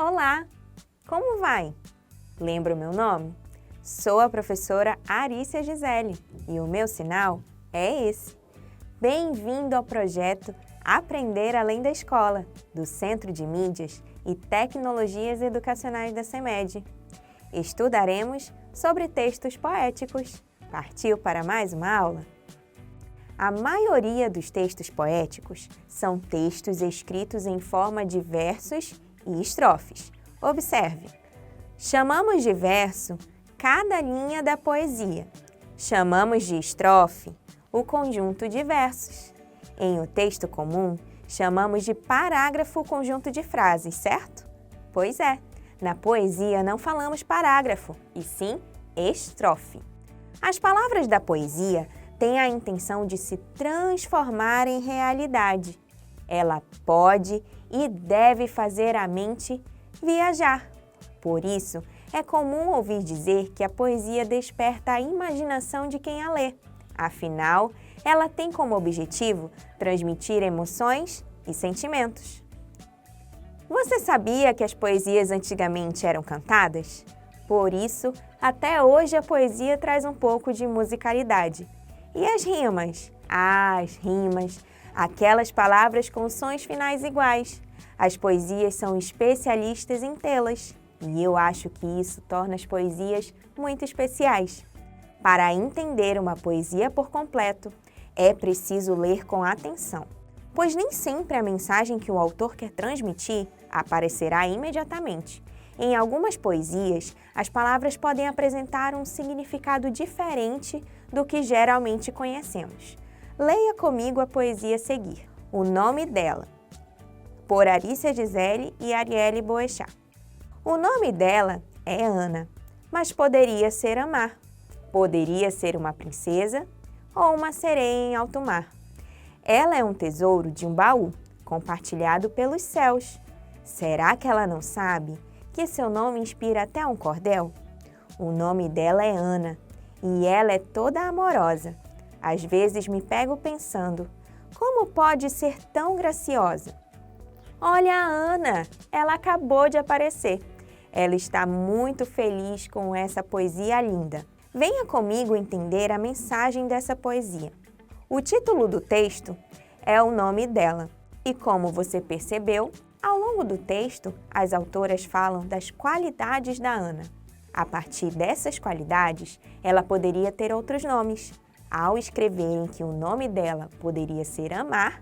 Olá! Como vai? Lembra o meu nome? Sou a professora Arícia Gisele e o meu sinal é esse. Bem-vindo ao projeto Aprender Além da Escola, do Centro de Mídias e Tecnologias Educacionais da CEMED. Estudaremos sobre textos poéticos. Partiu para mais uma aula? A maioria dos textos poéticos são textos escritos em forma de versos e estrofes. Observe, chamamos de verso cada linha da poesia. Chamamos de estrofe o conjunto de versos. Em o texto comum, chamamos de parágrafo o conjunto de frases, certo? Pois é, na poesia não falamos parágrafo, e sim estrofe. As palavras da poesia têm a intenção de se transformar em realidade. Ela pode e deve fazer a mente viajar. Por isso, é comum ouvir dizer que a poesia desperta a imaginação de quem a lê. Afinal, ela tem como objetivo transmitir emoções e sentimentos. Você sabia que as poesias antigamente eram cantadas? Por isso, até hoje a poesia traz um pouco de musicalidade. E as rimas? As rimas, aquelas palavras com sons finais iguais. As poesias são especialistas em tê-las, e eu acho que isso torna as poesias muito especiais. Para entender uma poesia por completo, é preciso ler com atenção, pois nem sempre a mensagem que o autor quer transmitir aparecerá imediatamente. Em algumas poesias, as palavras podem apresentar um significado diferente do que geralmente conhecemos. Leia comigo a poesia a seguir. O nome dela, por Arícia Gisele e Arielle Boechat. O nome dela é Ana, mas poderia ser Amar. Poderia ser uma princesa ou uma sereia em alto mar. Ela é um tesouro de um baú, compartilhado pelos céus. Será que ela não sabe que seu nome inspira até um cordel? O nome dela é Ana e ela é toda amorosa. Às vezes me pego pensando, como pode ser tão graciosa? Olha a Ana, ela acabou de aparecer. Ela está muito feliz com essa poesia linda. Venha comigo entender a mensagem dessa poesia. O título do texto é o nome dela. E como você percebeu, ao longo do texto, as autoras falam das qualidades da Ana. A partir dessas qualidades, ela poderia ter outros nomes. Ao escreverem que o nome dela poderia ser Amar,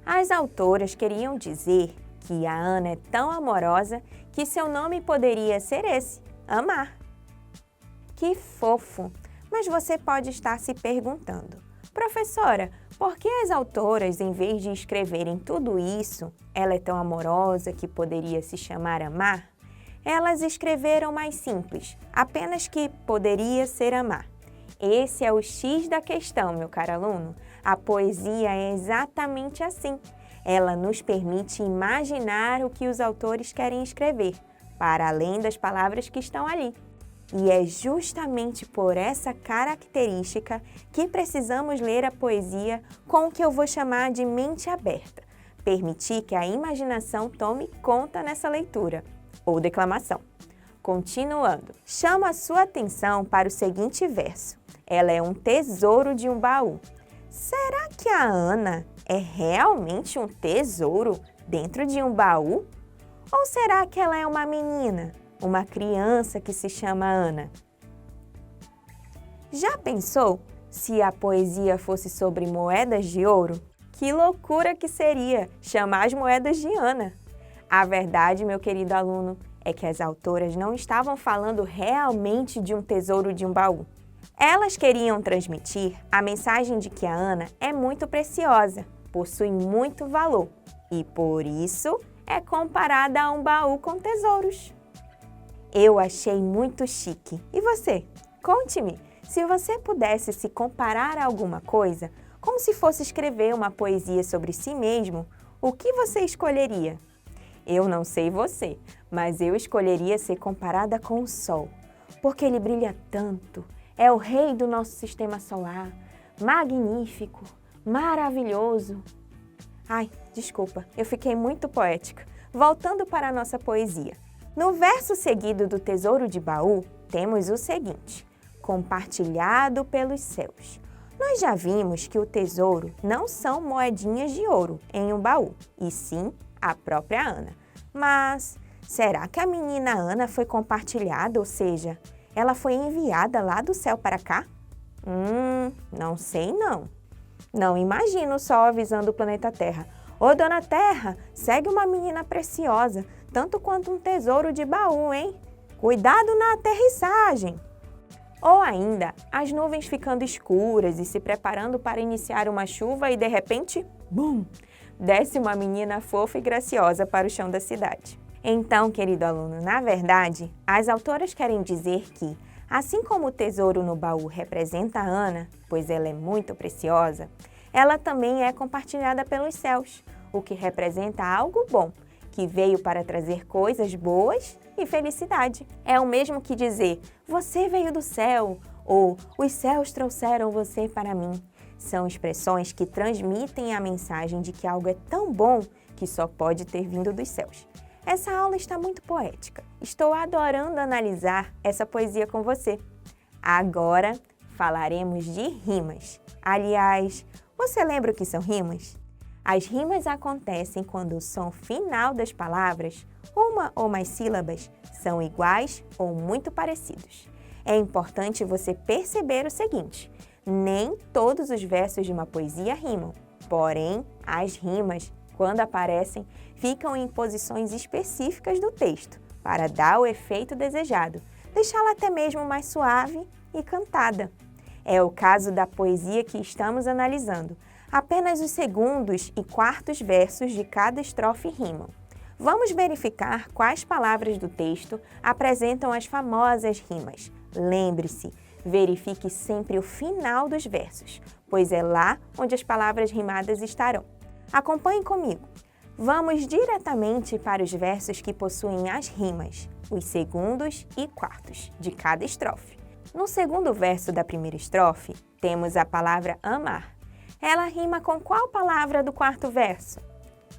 as autoras queriam dizer que a Ana é tão amorosa que seu nome poderia ser esse, Amar. Que fofo! Mas você pode estar se perguntando, professora, por que as autoras, em vez de escreverem tudo isso, ela é tão amorosa que poderia se chamar Amar? Elas escreveram mais simples, apenas que poderia ser Amar. Esse é o X da questão, meu caro aluno. A poesia é exatamente assim. Ela nos permite imaginar o que os autores querem escrever, para além das palavras que estão ali. E é justamente por essa característica que precisamos ler a poesia com o que eu vou chamar de mente aberta. Permitir que a imaginação tome conta nessa leitura, ou declamação. Continuando, chamo a sua atenção para o seguinte verso. Ela é um tesouro de um baú. Será que a Ana é realmente um tesouro dentro de um baú? Ou será que ela é uma menina, uma criança que se chama Ana? Já pensou se a poesia fosse sobre moedas de ouro? Que loucura que seria chamar as moedas de Ana! A verdade, meu querido aluno, é que as autoras não estavam falando realmente de um tesouro de um baú. Elas queriam transmitir a mensagem de que a Ana é muito preciosa, possui muito valor e, por isso, é comparada a um baú com tesouros. Eu achei muito chique. E você? Conte-me, se você pudesse se comparar a alguma coisa, como se fosse escrever uma poesia sobre si mesmo, o que você escolheria? Eu não sei você, mas eu escolheria ser comparada com o Sol, porque ele brilha tanto, é o rei do nosso sistema solar, magnífico, maravilhoso. Ai, desculpa, eu fiquei muito poética. Voltando para a nossa poesia. No verso seguido do Tesouro de Baú, temos o seguinte: compartilhado pelos céus. Nós já vimos que o tesouro não são moedinhas de ouro em um baú, e sim a própria Ana. Mas será que a menina Ana foi compartilhada, ou seja, ela foi enviada lá do céu para cá? Não sei não. Não imagino o Sol avisando o planeta Terra: ô Dona Terra, segue uma menina preciosa, tanto quanto um tesouro de baú, hein? Cuidado na aterrissagem! Ou ainda, as nuvens ficando escuras e se preparando para iniciar uma chuva e de repente, bum! Desce uma menina fofa e graciosa para o chão da cidade. Então, querido aluno, na verdade, as autoras querem dizer que, assim como o tesouro no baú representa a Ana, pois ela é muito preciosa, ela também é compartilhada pelos céus, o que representa algo bom, que veio para trazer coisas boas e felicidade. É o mesmo que dizer, você veio do céu, ou os céus trouxeram você para mim. São expressões que transmitem a mensagem de que algo é tão bom que só pode ter vindo dos céus. Essa aula está muito poética. Estou adorando analisar essa poesia com você. Agora falaremos de rimas. Aliás, você lembra o que são rimas? As rimas acontecem quando o som final das palavras, uma ou mais sílabas, são iguais ou muito parecidos. É importante você perceber o seguinte: nem todos os versos de uma poesia rimam, porém, as rimas, quando aparecem, ficam em posições específicas do texto, para dar o efeito desejado, deixá-la até mesmo mais suave e cantada. É o caso da poesia que estamos analisando. Apenas os segundos e quartos versos de cada estrofe rimam. Vamos verificar quais palavras do texto apresentam as famosas rimas. Lembre-se, verifique sempre o final dos versos, pois é lá onde as palavras rimadas estarão. Acompanhe comigo. Vamos diretamente para os versos que possuem as rimas, os segundos e quartos de cada estrofe. No segundo verso da primeira estrofe, temos a palavra amar. Ela rima com qual palavra do quarto verso?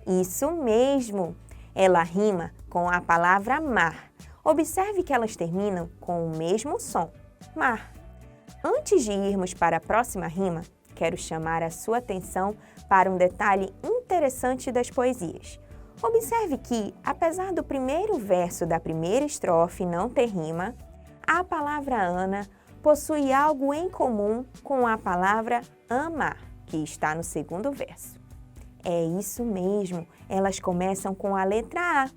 Isso mesmo! Ela rima com a palavra mar. Observe que elas terminam com o mesmo som, mar. Antes de irmos para a próxima rima, quero chamar a sua atenção para um detalhe interessante das poesias. Observe que, apesar do primeiro verso da primeira estrofe não ter rima, a palavra Ana possui algo em comum com a palavra amar, que está no segundo verso. É isso mesmo, elas começam com a letra A.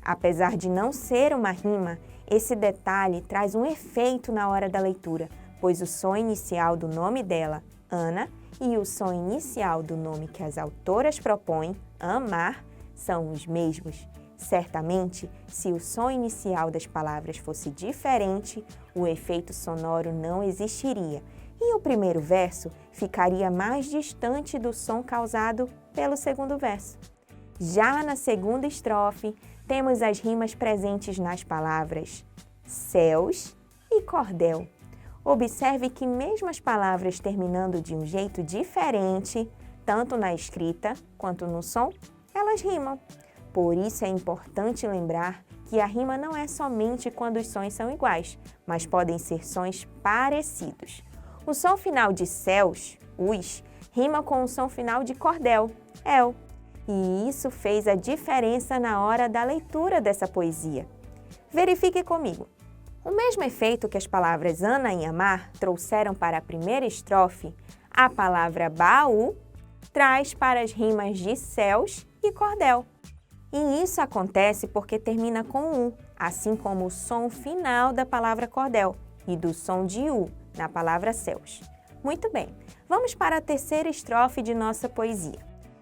Apesar de não ser uma rima, esse detalhe traz um efeito na hora da leitura, pois o som inicial do nome dela, Ana, e o som inicial do nome que as autoras propõem, amar, são os mesmos. Certamente, se o som inicial das palavras fosse diferente, o efeito sonoro não existiria e o primeiro verso ficaria mais distante do som causado pelo segundo verso. Já na segunda estrofe, temos as rimas presentes nas palavras céus e cordel. Observe que mesmo as palavras terminando de um jeito diferente, tanto na escrita quanto no som, elas rimam. Por isso é importante lembrar que a rima não é somente quando os sons são iguais, mas podem ser sons parecidos. O som final de céus, us, rima com o som final de cordel, el. E isso fez a diferença na hora da leitura dessa poesia. Verifique comigo. O mesmo efeito que as palavras Ana e amar trouxeram para a primeira estrofe, a palavra baú traz para as rimas de céus e cordel. E isso acontece porque termina com U, assim como o som final da palavra cordel e do som de U na palavra céus. Muito bem, vamos para a terceira estrofe de nossa poesia.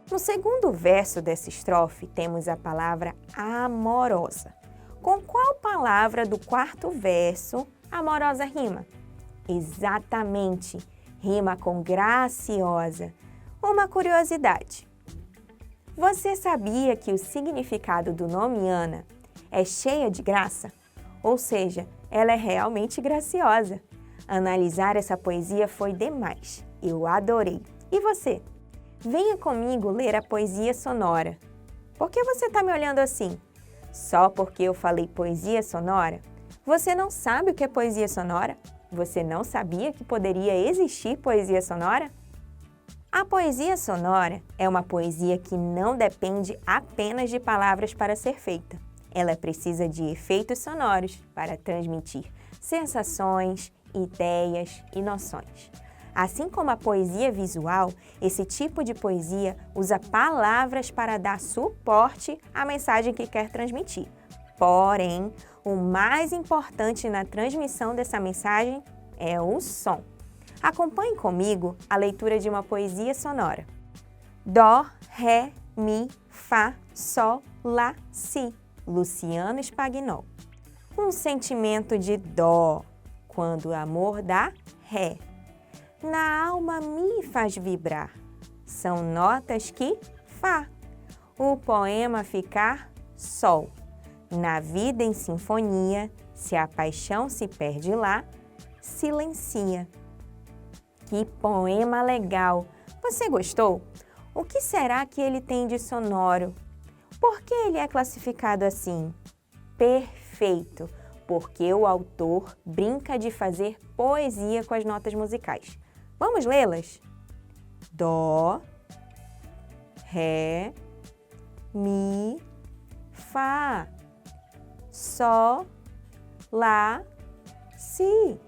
No segundo verso dessa estrofe, temos a palavra amorosa. Com qual palavra do quarto verso amorosa rima? Exatamente, rima com graciosa. Uma curiosidade. Você sabia que o significado do nome Ana é cheia de graça? Ou seja, ela é realmente graciosa. Analisar essa poesia foi demais. Eu adorei. E você? Venha comigo ler a poesia sonora. Por que você está me olhando assim? Só porque eu falei poesia sonora? Você não sabe o que é poesia sonora? Você não sabia que poderia existir poesia sonora? A poesia sonora é uma poesia que não depende apenas de palavras para ser feita. Ela precisa de efeitos sonoros para transmitir sensações, ideias e noções. Assim como a poesia visual, esse tipo de poesia usa palavras para dar suporte à mensagem que quer transmitir. Porém, o mais importante na transmissão dessa mensagem é o som. Acompanhe comigo a leitura de uma poesia sonora. Dó, Ré, Mi, Fá, Sol, Lá, Si. Luciano Spagnol. Um sentimento de dó, quando o amor dá Ré. Na alma me faz vibrar. São notas que Fá. O poema ficar Sol. Na vida em sinfonia, se a paixão se perde lá, silencia. Que poema legal! Você gostou? O que será que ele tem de sonoro? Por que ele é classificado assim? Perfeito! Porque o autor brinca de fazer poesia com as notas musicais. Vamos lê-las? Dó, Ré, Mi, Fá, Sol, Lá, Si.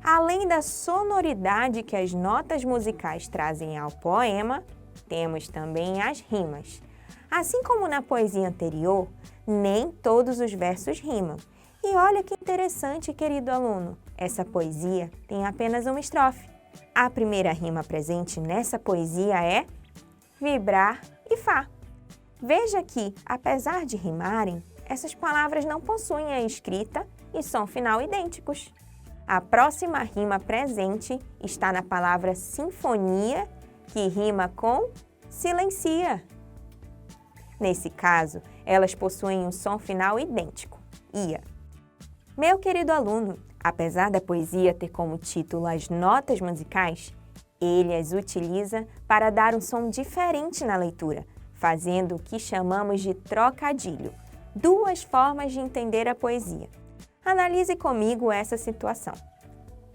Além da sonoridade que as notas musicais trazem ao poema, temos também as rimas. Assim como na poesia anterior, nem todos os versos rimam. E olha que interessante, querido aluno, essa poesia tem apenas uma estrofe. A primeira rima presente nessa poesia é vibrar e Fá. Veja que, apesar de rimarem, essas palavras não possuem a escrita e som final idênticos. A próxima rima presente está na palavra sinfonia, que rima com silencia. Nesse caso, elas possuem um som final idêntico, ia. Meu querido aluno, apesar da poesia ter como título as notas musicais, ele as utiliza para dar um som diferente na leitura, fazendo o que chamamos de trocadilho. Duas formas de entender a poesia. Analise comigo essa situação.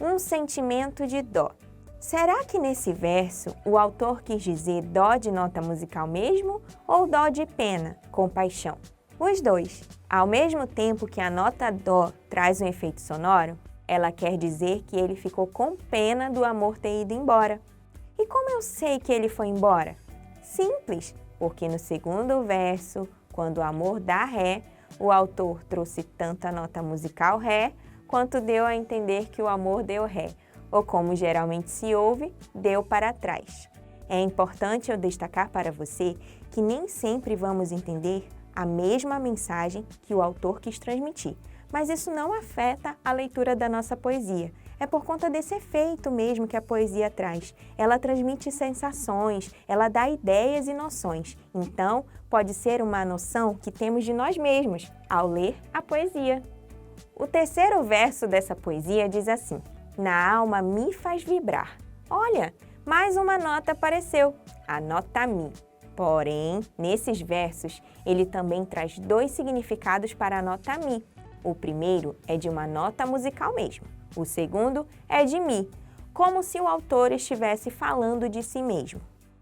Um sentimento de dó. Será que nesse verso o autor quis dizer dó de nota musical mesmo ou dó de pena, compaixão? Os dois. Ao mesmo tempo que a nota dó traz um efeito sonoro, ela quer dizer que ele ficou com pena do amor ter ido embora. E como eu sei que ele foi embora? Simples, porque no segundo verso, quando o amor dá Ré, o autor trouxe tanto a nota musical Ré, quanto deu a entender que o amor deu Ré, ou como geralmente se ouve, deu para trás. É importante eu destacar para você que nem sempre vamos entender a mesma mensagem que o autor quis transmitir, mas isso não afeta a leitura da nossa poesia. É por conta desse efeito mesmo que a poesia traz. Ela transmite sensações, ela dá ideias e noções. Então, pode ser uma noção que temos de nós mesmos ao ler a poesia. O terceiro verso dessa poesia diz assim: na alma me faz vibrar. Olha, mais uma nota apareceu, a nota Mi. Porém, nesses versos, ele também traz dois significados para a nota Mi. O primeiro é de uma nota musical mesmo. O segundo é de Mi, como se o autor estivesse falando de si mesmo.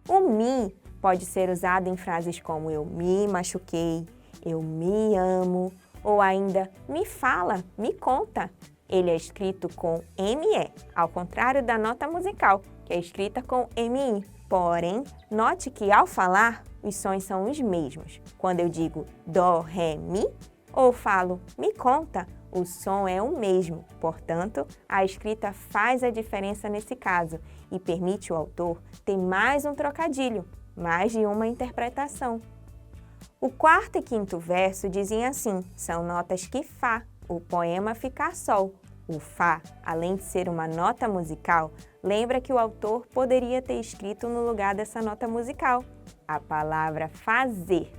O Mi pode ser usado em frases como eu me machuquei, eu me amo, ou ainda me fala, me conta. Ele é escrito com ME, ao contrário da nota musical, que é escrita com MI. Porém, note que ao falar, os sons são os mesmos. Quando eu digo Dó, Ré, Mi, ou falo me conta, o som é o mesmo. Portanto, a escrita faz a diferença nesse caso e permite ao autor ter mais um trocadilho, mais de uma interpretação. O quarto e quinto verso dizem assim, são notas que Fá, o poema ficar Sol. O Fá, além de ser uma nota musical, lembra que o autor poderia ter escrito no lugar dessa nota musical a palavra fazer.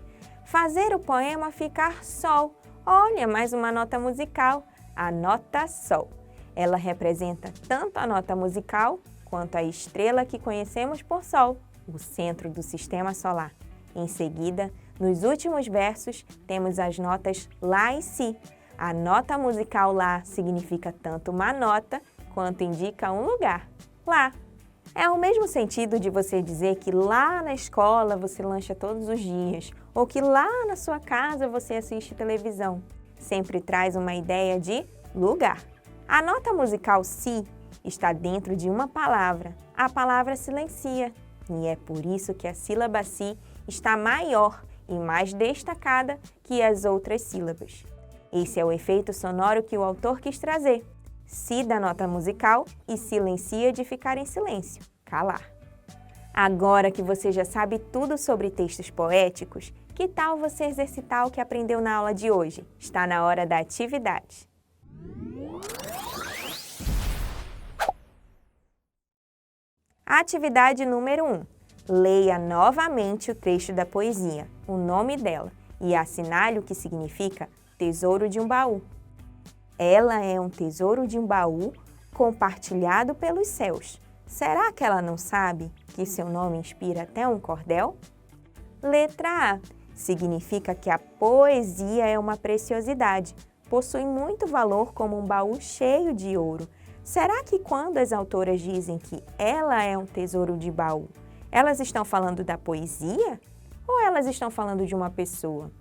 Fazer o poema ficar Sol. Olha, mais uma nota musical, a nota Sol. Ela representa tanto a nota musical quanto a estrela que conhecemos por Sol, o centro do sistema solar. Em seguida, Nos últimos versos, temos as notas Lá e Si. A nota musical Lá significa tanto uma nota quanto indica um lugar, lá. É o mesmo sentido de você dizer que lá na escola você lancha todos os dias, ou que lá na sua casa você assiste televisão. Sempre traz uma ideia de lugar. A nota musical Si está dentro de uma palavra, a palavra silencia, e é por isso que a sílaba Si está maior e mais destacada que as outras sílabas. Esse é o efeito sonoro que o autor quis trazer. Si da nota musical e silencia de ficar em silêncio, calar. Agora que você já sabe tudo sobre textos poéticos, que tal você exercitar o que aprendeu na aula de hoje? Está na hora da atividade. Atividade número 1. Leia novamente o trecho da poesia, o nome dela, e assinale o que significa tesouro de um baú. Ela é um tesouro de um baú compartilhado pelos céus. Será que ela não sabe que seu nome inspira até um cordel? Letra A. Significa que a poesia é uma preciosidade, possui muito valor como um baú cheio de ouro. Será que quando as autoras dizem que ela é um tesouro de baú, elas estão falando da poesia? Ou elas estão falando de uma pessoa?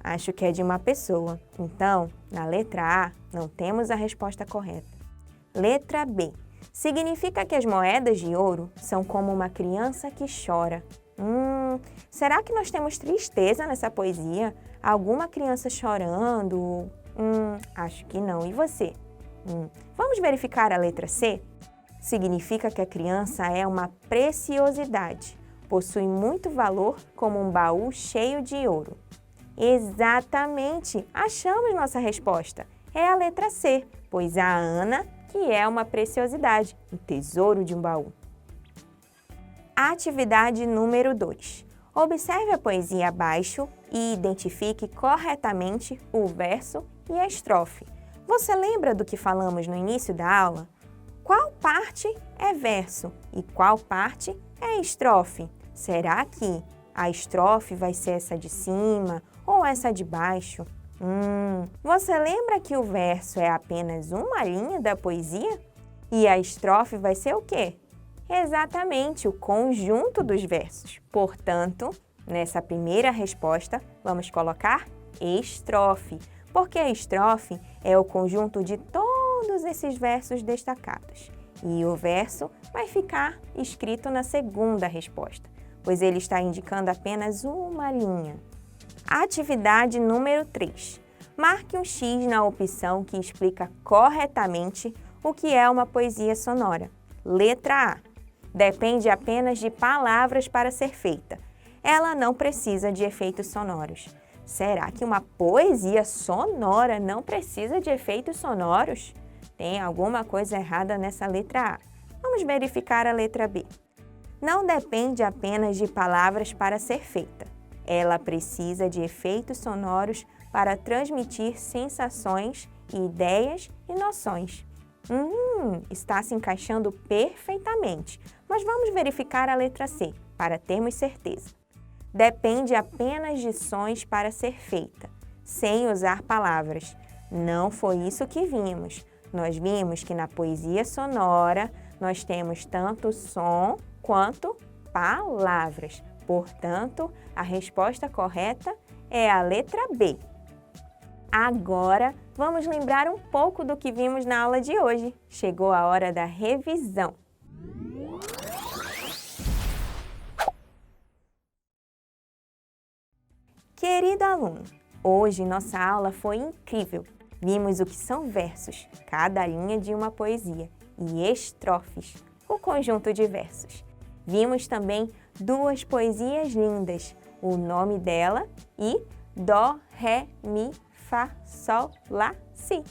Acho que é de uma pessoa. Então, na letra A, não temos a resposta correta. Letra B. Significa que as moedas de ouro são como uma criança que chora. Será que nós temos tristeza nessa poesia? Alguma criança chorando? Acho que não. E você? Vamos verificar a letra C? Significa que a criança é uma preciosidade. Possui muito valor como um baú cheio de ouro. Exatamente! Achamos nossa resposta. É a letra C, pois a Ana, que é uma preciosidade, o tesouro de um baú. Atividade número 2. Observe a poesia abaixo e identifique corretamente o verso e a estrofe. Você lembra do que falamos no início da aula? Qual parte é verso e qual parte é estrofe? Será que a estrofe vai ser essa de cima ou essa de baixo? Você lembra que o verso é apenas uma linha da poesia? E a estrofe vai ser o quê? Exatamente, o conjunto dos versos. Portanto, nessa primeira resposta, vamos colocar estrofe, porque a estrofe é o conjunto de todos esses versos destacados. E o verso vai ficar escrito na segunda resposta, pois ele está indicando apenas uma linha. Atividade número 3. Marque um X na opção que explica corretamente o que é uma poesia sonora. Letra A. Depende apenas de palavras para ser feita. Ela não precisa de efeitos sonoros. Será que uma poesia sonora não precisa de efeitos sonoros? Tem alguma coisa errada nessa letra A. Vamos verificar a letra B. Não depende apenas de palavras para ser feita. Ela precisa de efeitos sonoros para transmitir sensações, ideias e noções. Está se encaixando perfeitamente, mas vamos verificar a letra C, para termos certeza. Depende apenas de sons para ser feita, sem usar palavras. Não foi isso que vimos. Nós vimos que na poesia sonora nós temos tanto som quanto palavras. Portanto, a resposta correta é a letra B. Agora, vamos lembrar um pouco do que vimos na aula de hoje. Chegou a hora da revisão. Querido aluno, hoje nossa aula foi incrível. Vimos o que são versos, cada linha de uma poesia, e estrofes, o conjunto de versos. Vimos também duas poesias lindas, o nome dela e Dó, Ré, Mi, Fá, Sol, Lá, Si.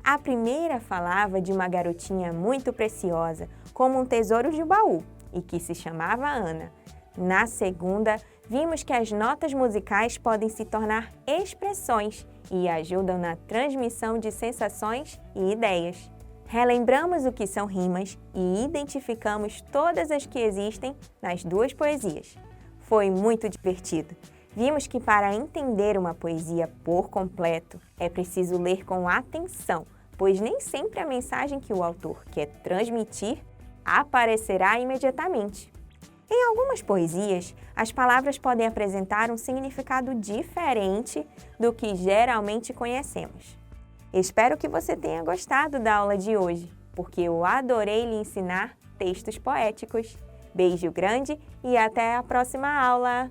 A primeira falava de uma garotinha muito preciosa, como um tesouro de baú, e que se chamava Ana. Na segunda, vimos que as notas musicais podem se tornar expressões e ajudam na transmissão de sensações e ideias. Relembramos o que são rimas e identificamos todas as que existem nas duas poesias. Foi muito divertido. Vimos que para entender uma poesia por completo é preciso ler com atenção, pois nem sempre a mensagem que o autor quer transmitir aparecerá imediatamente. Em algumas poesias, as palavras podem apresentar um significado diferente do que geralmente conhecemos. Espero que você tenha gostado da aula de hoje, porque eu adorei lhe ensinar textos poéticos. Beijo grande e até a próxima aula!